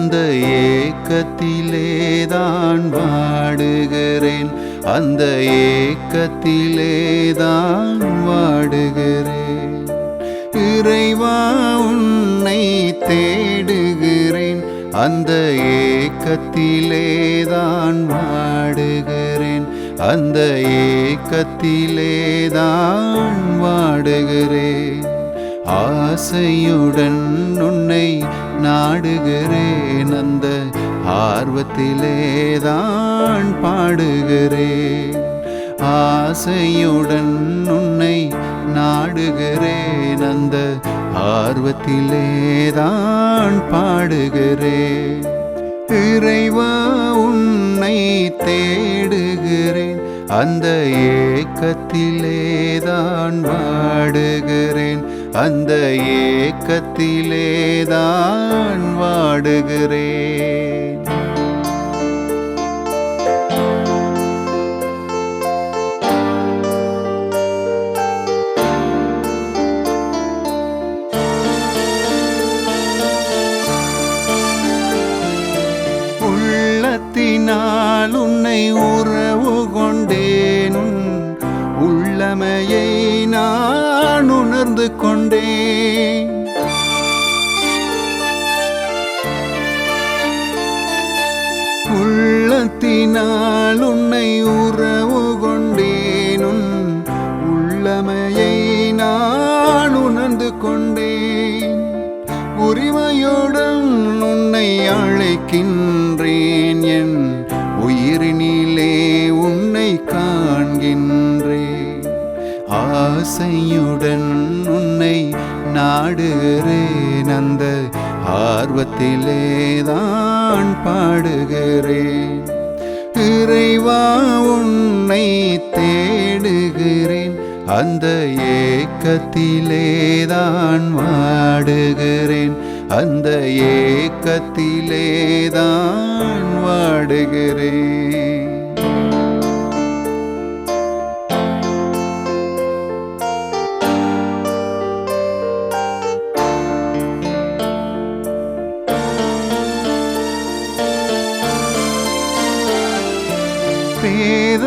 அந்த ஏக்கத்திலேதான் வாடுகிறேன், அந்த ஏக்கத்திலேதான் வாடுகிறேன். இறைவா உன்னை தேடுகிறேன், அந்த ஏக்கத்திலேதான் வாடுகிறேன், அந்த ஏக்கத்திலேதான் வாடுகிறேன். ஆசையுடன் உன்னை நாடுகிறேன், அந்த ஆர்வத்திலேதான் பாடுகிறேன். ஆசையுடன் உன்னை நாடுகிறேன், அந்த ஆர்வத்திலேதான் பாடுகிறேன். இறைவா உன்னை தேடுகிறேன், அந்த ஏக்கத்திலேதான் வாடுகிறேன், அந்த ஏக்கத்திலேதான் வாடுகிறேன். உள்ளத்தினால் உன்னை உறவு கொண்டேன், உள்ளமையை நான் உணர்ந்து கொண்டேன். உள்ளத்தினால் உன்னை உறவு கொண்டேன், உள்ளமையை நான் உணர்ந்து கொண்டேன். உரிமையுடன் உன்னை அழைக்கின்றேன், என் உயிரினிலே உன்னை காண்கின்றேன். ஆசையுடன் உன்னை நாடுகிறேன், அந்த ஆர்வத்திலேதான் பாடுகிறேன். இறைவா உன்னை தேடுகிறேன், அந்த ஏக்கத்திலேதான் வாடுகிறேன், அந்த ஏக்கத்திலேதான் வாடுகிறேன்.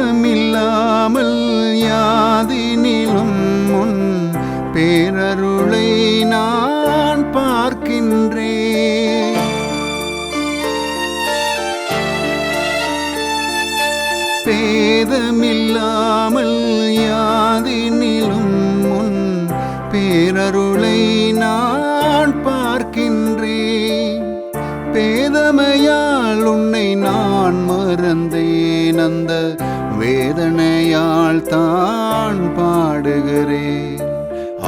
பேதமில்லாமல் யாதினிலும் உன் பேரருளை நான் பார்க்கின்றேன். பேதமில்லாமல் யாதினிலும் உன் பேரருளை நான் பார்க்கின்றேன். பேதமையால் உன்னை நான் மறந்தேன், அந்த வேதனையால் தான் பாடுகிறேன்.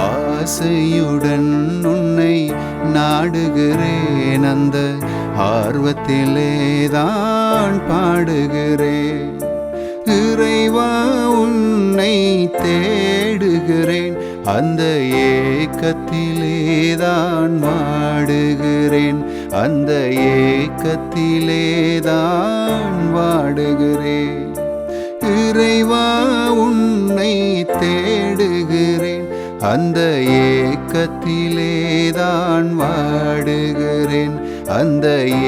ஆசையுடன் உன்னை நாடுகிறேன், அந்த ஆர்வத்திலேதான் பாடுகிறேன். இறைவா உன்னை தேடுகிறேன், அந்த ஏக்கத்திலேதான் வாடுகிறேன், அந்த ஏக்கத்திலேதான் வாடுகிறேன். இறைவா உன்னை தேடுகிறேன், அந்த ஏக்கத்திலேதான் வாடுகிறேன், அந்த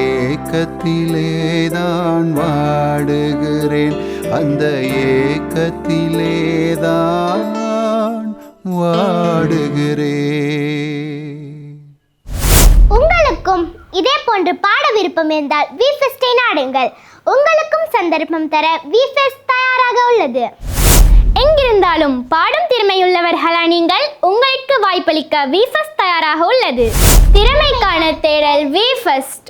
ஏக்கத்திலேதான் வாடுகிறேன், அந்த ஏக்கத்திலேதான் வாடுகிறேன். உங்களுக்கும் இதே போன்று பாட விருப்பம் இருந்தால் விஃபெஸ்டை நாடுங்கள். உங்களுக்கும் சந்தர்ப்பம் தர விஃபெஸ்ட் தயாராக உள்ளது. எங்கிருந்தாலும் பாடும் திறமையுள்ளவர்களா நீங்கள்? உங்களுக்கு வாய்ப்பளிக்க விஃபெஸ்ட் தயாராக உள்ளது. திறமைக்கான தேடல் விஃபெஸ்ட்.